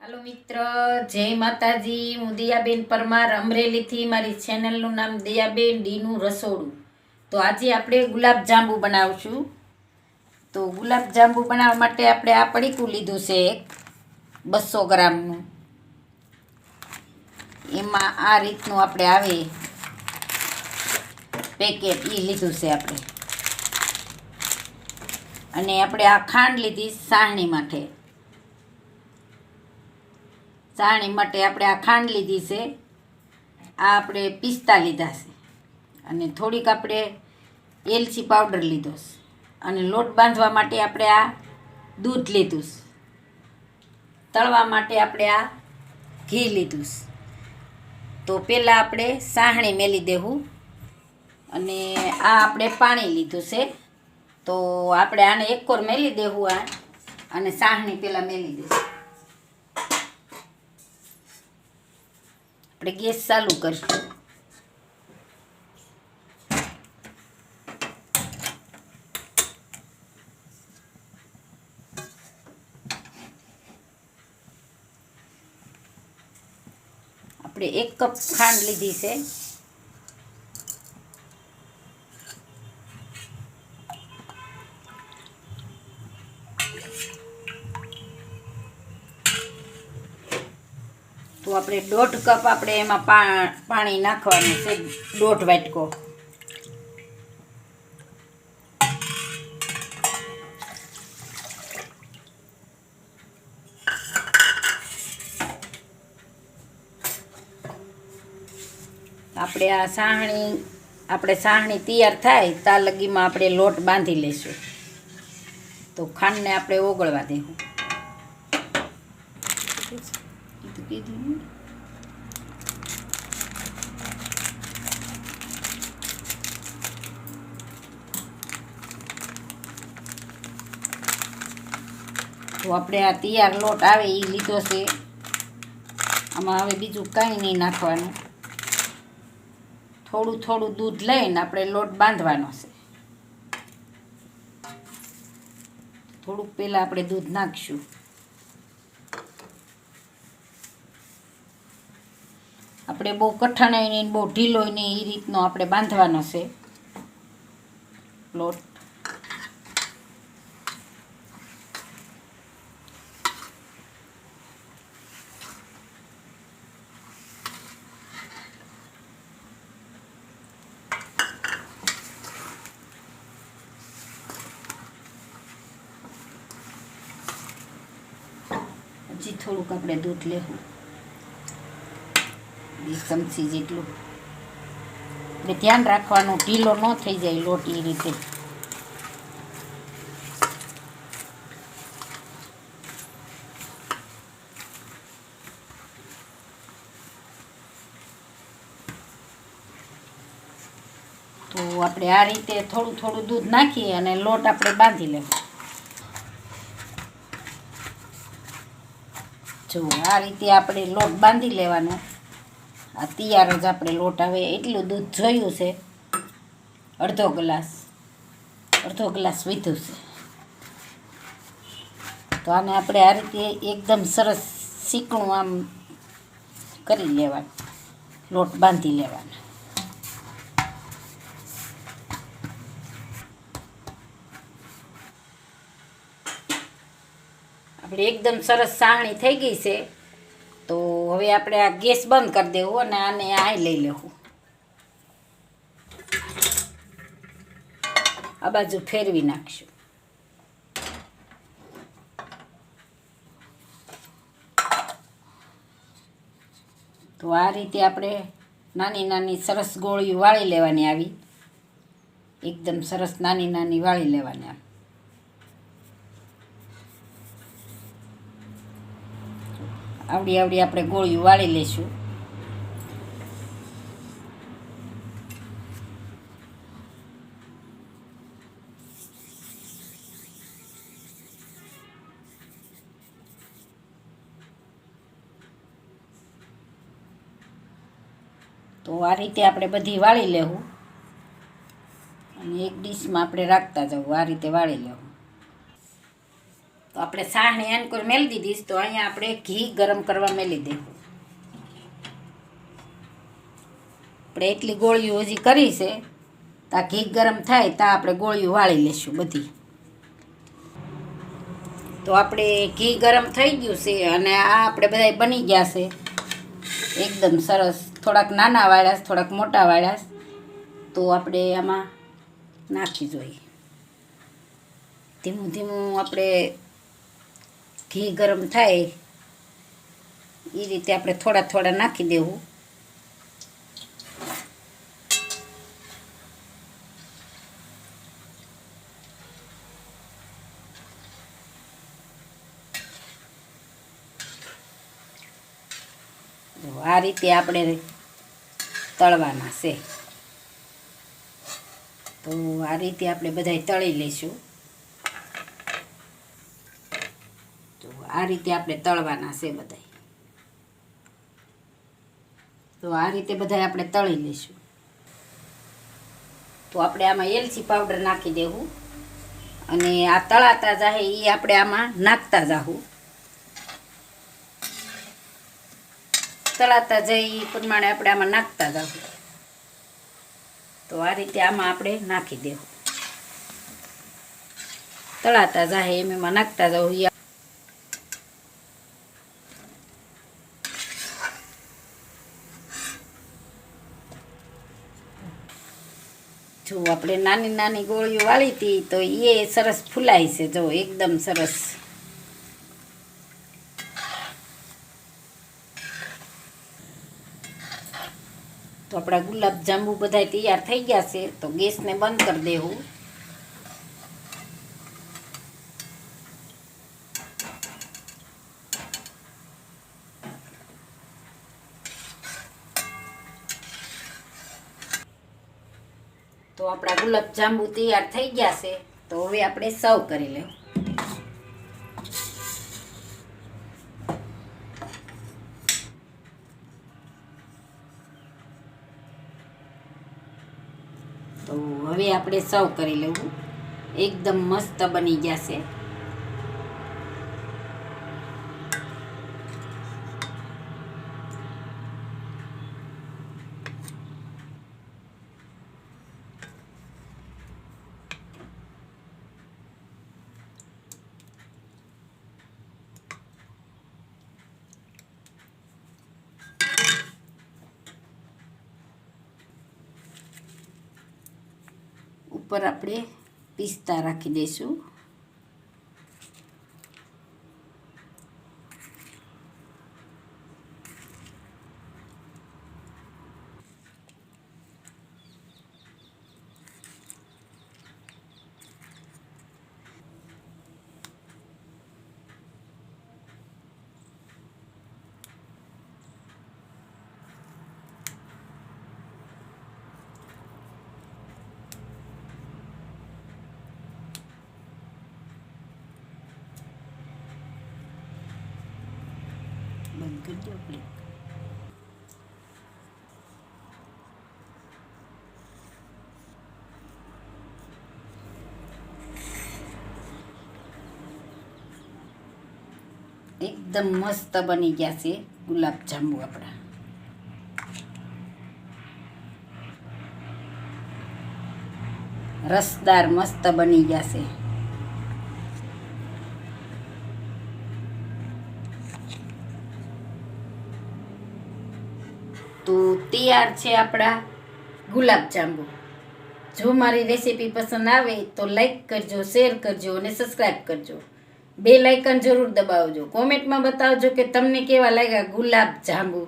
હાલો મિત્ર, જય માતાજી. હું દિયાબેન પરમાર, અમરેલીથી. મારી ચેનલનું નામ દિયાબેન ડીનું રસોડું. તો આજે આપણે ગુલાબજાંબુ બનાવશું. તો ગુલાબજાંબુ બનાવવા માટે આપણે આ પડીકું લીધું છે 200 ગ્રામનું. એમાં આ રીતનું આપણે આવે પેકેટ એ લીધું છે આપણે. અને આપણે આ ખાંડ લીધી સાહણી માટે. ચાણી માટે આપણે આ ખાંડ લીધી છે. આ આપણે પિસ્તા લીધા છે અને થોડીક આપણે એલચી પાવડર લીધો છે. અને લોટ બાંધવા માટે આપણે આ દૂધ લીધું છે. તળવા માટે આપણે આ ઘી લીધું છે. તો પહેલાં આપણે સાહણી મેલી દેવું અને આ આપણે પાણી લીધું છે. તો આપણે આને એક કોર મેલી દેવું આ અને સાહણી પહેલાં મેલી દઈશું. આપણે ગેસ ચાલુ કરીશું. આપણે 1 કપ ખાંડ લીધી છે. તો આપણે 1.5 કપ આપણે એમાં પાણી નાખવાનું છે. 1.5 વાટકો. આપણે આ સાહણી તૈયાર થાય ત્યાં લગીમાં આપણે લોટ બાંધી લઈશું. તો ખાંડને આપણે ઓગળવા દેવું. તો આપણે આ તૈયાર લોટ આવે એ લીધો છે. આમાં હવે બીજું કંઈ નહીં નાખવાનું. થોડું થોડું દૂધ લઈને આપણે લોટ બાંધવાનો છે. થોડુંક પહેલાં આપણે દૂધ નાખીશું. આપણે બહુ કઠણાઈ નહીં બહુ ઢીલો નહીં એ રીતનો આપણે બાંધવાનો છે લોટ. હજી થોડુંક આપણે દૂધ લેવું, 2 ચમચી જેટલું. એટલે ધ્યાન રાખવાનું ઢીલો ન થઈ જાય લોટ એ રીતે. તો આપણે આ રીતે થોડું થોડું દૂધ નાખી અને લોટ આપણે બાંધી લેવું. જો આ રીતે આપણે લોટ બાંધી લેવાનો. આ તૈયાર જ આપણે લોટ આવે એટલું દૂધ જોયું છે. અડધો ગ્લાસ વીધું છે. તો આને આપણે આ રીતે એકદમ સરસ ચીકણું આમ કરી લેવાનું, લોટ બાંધી લેવાનો. આપણે એકદમ સરસ સાહણી થઈ ગઈ છે. તો હવે આપણે આ ગેસ બંધ કરી દેવું અને આને આ લઈ લેવું. આ બાજુ ફેરવી નાખશું. તો આ રીતે આપણે નાની નાની સરસ ગોળીઓ વાળી લેવાની. આવી એકદમ સરસ નાની નાની વાળી લેવાની. આવડી આપણે ગોળીઓ વાળી લઈશું. તો આ રીતે આપણે બધી વાળી લેવું અને એક ડીશમાં આપણે રાખતા જવું. આ રીતે વાળી લેવું. તો આ આપણે સાહણી એનકોર મેલી દીધીશ. તો અહીંયા આપણે ઘી ગરમ કરવા મેલી દે. આપણે એટલી ગોળીઓ હજી કરી છે. ત્યાં ઘી ગરમ થાય ત્યાં આપણે ગોળીઓ વાળી લઈશું બધી. તો આપણે ઘી ગરમ થઈ ગયું છે અને આ આપણે બધા બની ગયા છે એકદમ સરસ. થોડાક નાના વાળ્યા, થોડાક મોટા વાળ્યા. તો આપણે આમાં નાખી જોઈએ. ધીમું ધીમું આપણે ઘી ગરમ થાય એ રીતે આપણે થોડા થોડા નાખી દેવું. આ રીતે આપણે તળવાના છે. તો આ રીતે આપણે બધા તળી લઈશું. તો આ રીતે આપણે તળવાના છે બધા. તો આ રીતે બધા આપણે તળી લઈશું. તો આપણે આમાં એલચી પાવડર નાખી દેવું અને આ તળાતા જાહે એ આપણે આમાં નાખતા જાહું. તળાતા જાય એ પ્રમાણે આપણે આમાં નાખતા જાહું. તો આ રીતે આમાં આપણે નાખી દેવું. તળાતા જાહે એમ એમાં નાખતા જાવું. જો આપણે નાની નાની ગોળીઓ વાળી હતી તો એ સરસ ફૂલાય છે. જો એકદમ સરસ. તો આપણા ગુલાબ જાંબુ બધા તૈયાર થઈ ગયા છે. તો ગેસને બંધ કરી દેવું. તો આપણા ગુલાબ જાંબુ તૈયાર થઈ ગયા છે. તો હવે આપણે સર્વ કરી લેવું. તો હવે આપણે સર્વ કરી લેવું. એકદમ મસ્ત બની ગયા છે. ઉપર આપણે પિસ્તા રાખી દઈશું. બંધ કરી દો પ્લીઝ. એકદમ મસ્ત બની ગયા છે ગુલાબ જાંબુ આપણા. રસદાર મસ્ત બની ગયા છે. તો તૈયાર છે આપણા ગુલાબ જાંબુ. જો મારી રેસીપી પસંદ આવે તો લાઈક કરજો, શેર કરજો અને સબસ્ક્રાઈબ કરજો. બેલ આઇકન જરૂર દબાવજો. કોમેન્ટમાં બતાવજો કે તમને કેવા લાગ્યા ગુલાબ જાંબુ.